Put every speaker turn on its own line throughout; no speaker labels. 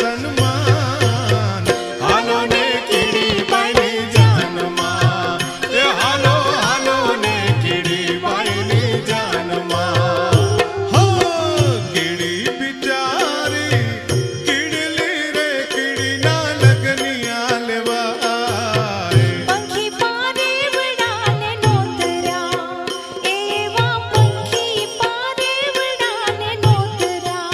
સન્માન હાલો ને કીડી બાઈની જાનમાં એ હાલો હાલો ને કીડી બાઈની જાનમાં હો કીડી બિચારી કીડલી રે કીડીના લગનિયા લેવાય
પંખી પારે વડાને નોતરા એવા પંખી પારે વડાને નોતરા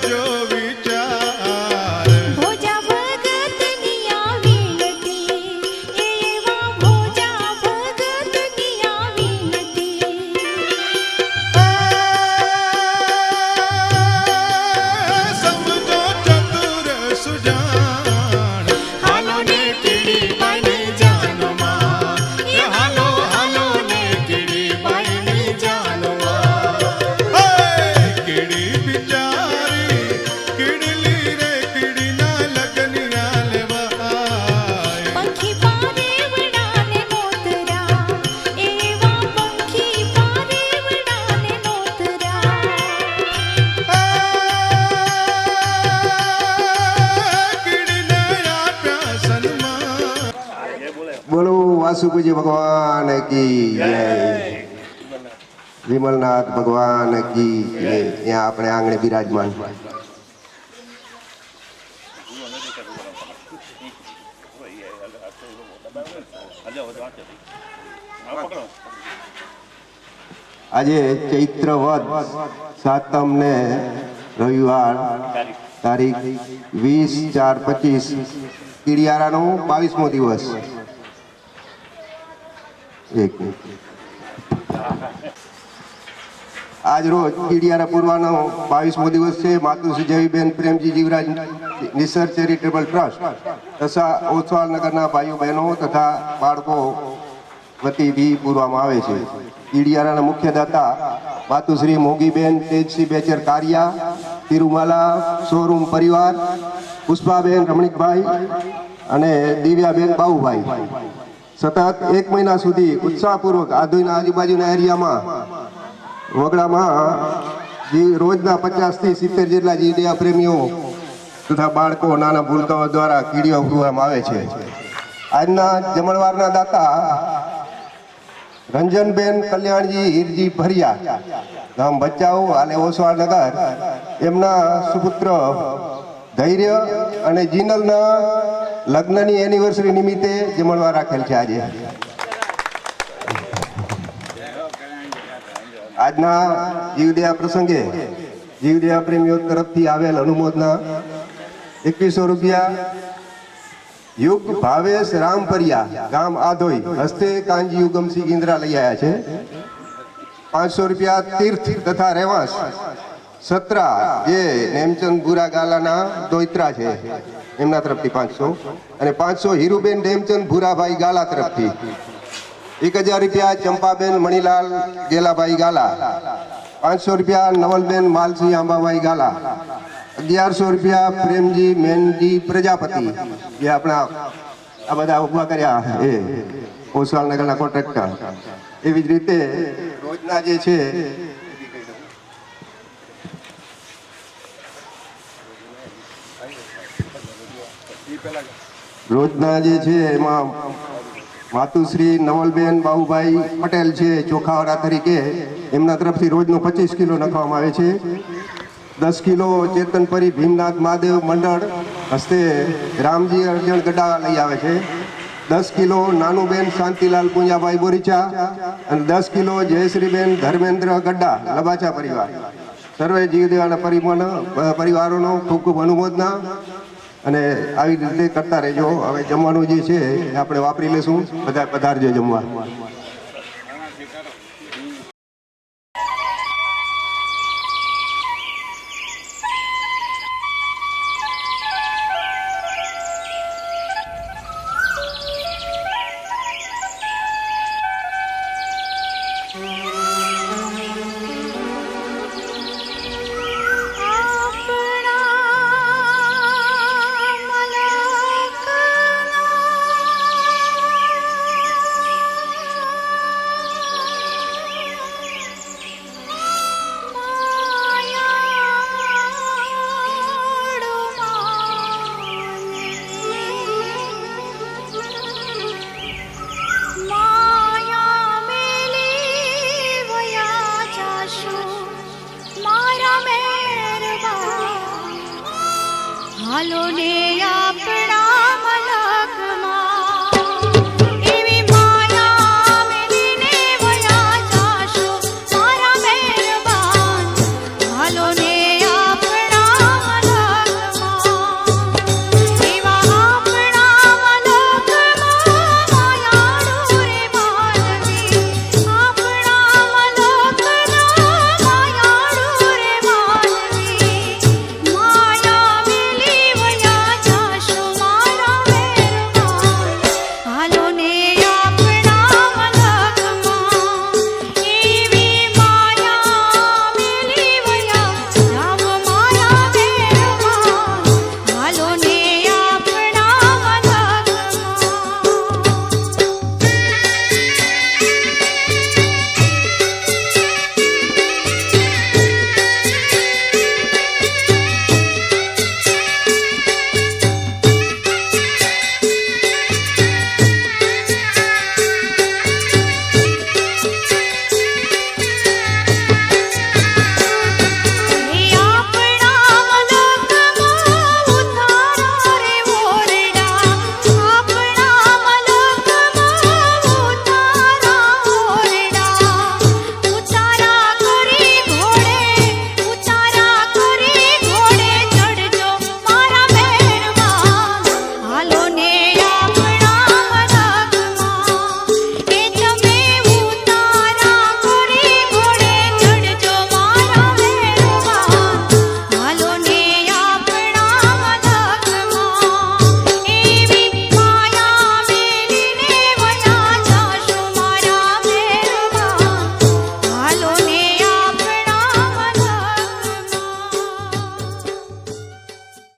કરજો વિચાર
ભોજા ભગતની આ વિનતી એવા ભોજા ભગતની આ વિનતી
સમજો ચતુર સુજાણ હાલો ને કીડી બાઈની જાનમાં એ હાલો હાલો ને કીડી બાઈની જાનમાં કીડી બિચારી કીડલી રે કીડીના લગનિયા લેવાય
પંખી પારે વડાને નોતરા એવા પંખી પારે વડાને નોતરા
કીડીને આપ્યા સન્માન
બોલો વાસુકુજી ભગવાન કી જય વિમલનાથ ભગવાન કી જય ત્યાં આપણે આંગણે બિરાજમાન આજે ચૈત્ર વદ સાતમ ને રવિવાર તારીખ 20/4/25 કીડિયારાનો 22મો દિવસ એક મિનિટ આજ રોજ કીડિયારા પૂર્વાનો 22મો દિવસ છે. માતુશ્રી જયબેન પ્રેમજી જીવરાજ નિસર્ગ ચેરિટેબલ ટ્રસ્ટ તથા ઓસવાલનગરના ભાઈઓ બહેનો તથા બાળકો વતીથી પૂરવામાં આવે છે. કીડિયારાના મુખ્ય દાતા માતુશ્રી મોગીબેન તેજસિંહ બેચર કારિયા, તિરુમાલા શોરૂમ પરિવાર, પુષ્પાબેન રમણીકભાઈ અને દિવ્યાબેન બાઉભાઈ સતત 1 મહિના સુધી ઉત્સાહપૂર્વક આધોઈના આજુબાજુના એરિયામાં વગડામાં રોજના 50 થી 70 જેટલા જીવદયા પ્રેમીઓ તથા બાળકો નાના ભૂલકાઓ દ્વારા કીડીઓ પૂરવામાં આવે છે. આજના જમણવારના દાતા રંજનબેન કલ્યાણજી હીરજી ભરિયા ગામ બચ્ચાઓ હાલે ઓસવાળનગર એમના સુપુત્ર ધૈર્ય અને જીનલના લગ્નની એનિવર્સરી નિમિત્તે જમણવાર રાખેલ છે. આજે આજના જીવદયા પ્રસંગે જીવદયા પ્રેમીઓ તરફથી આવેલ અનુમોદના 2100 રૂપિયા યુગ ભાવેશ રામપરિયા ગામ આધોઈ હસ્તે કાંજી યુગમસિંહ ઇન્દ્રા લઈ આવ્યા છે. 500 રૂપિયા તીર્થ તથા રેવાસ સત્રા જે નેમચંદ ભૂરા ગાલાના દોઈત્રા છે એમના તરફથી 500 અને 500 હીરુબેન નેમચંદ ભૂરાભાઈ ગાલા તરફથી. 1000 રૂપિયા ચંપાબેન મણીલાલ ગેલાભાઈ ગાલા. 500 રૂપિયા નવલબેન માલસિંહ આંબાભાઈ ગાલા. 1100 રૂપિયા પ્રેમજી મેનજી પ્રજાપતિ જે આપણા આ બધા ઉભા કર્યા એ ઓસવાલનગરના કોન્ટ્રાક્ટર. એવી જ રીતે રોજના જે છે એમાં માતુશ્રી નવલબેન બાબુભાઈ પટેલ છે ચોખાવાળા તરીકે એમના તરફથી રોજનો 25 કિલો નાખવામાં આવે છે. 10 કિલો ચેતનપરી ભીમનાથ મહાદેવ મંડળ હસ્તે રામજી અર્જણ ગડા લઈ આવે છે. 10 કિલો નાનુબેન શાંતિલાલ પૂંજાભાઈ બોરીચા અને 10 કિલો જયશ્રીબેન ધર્મેન્દ્ર ગड्डा લબાચા પરિવાર. સર્વે જીવદેવાના પરિવારોનો ખૂબ ખૂબ અનુમોદના અને આવી રીતે કરતા રહેજો. હવે જમવાનું જે છે એ આપણે વાપરી લેશું. બધા પધારજો જમવા.
હાલો ને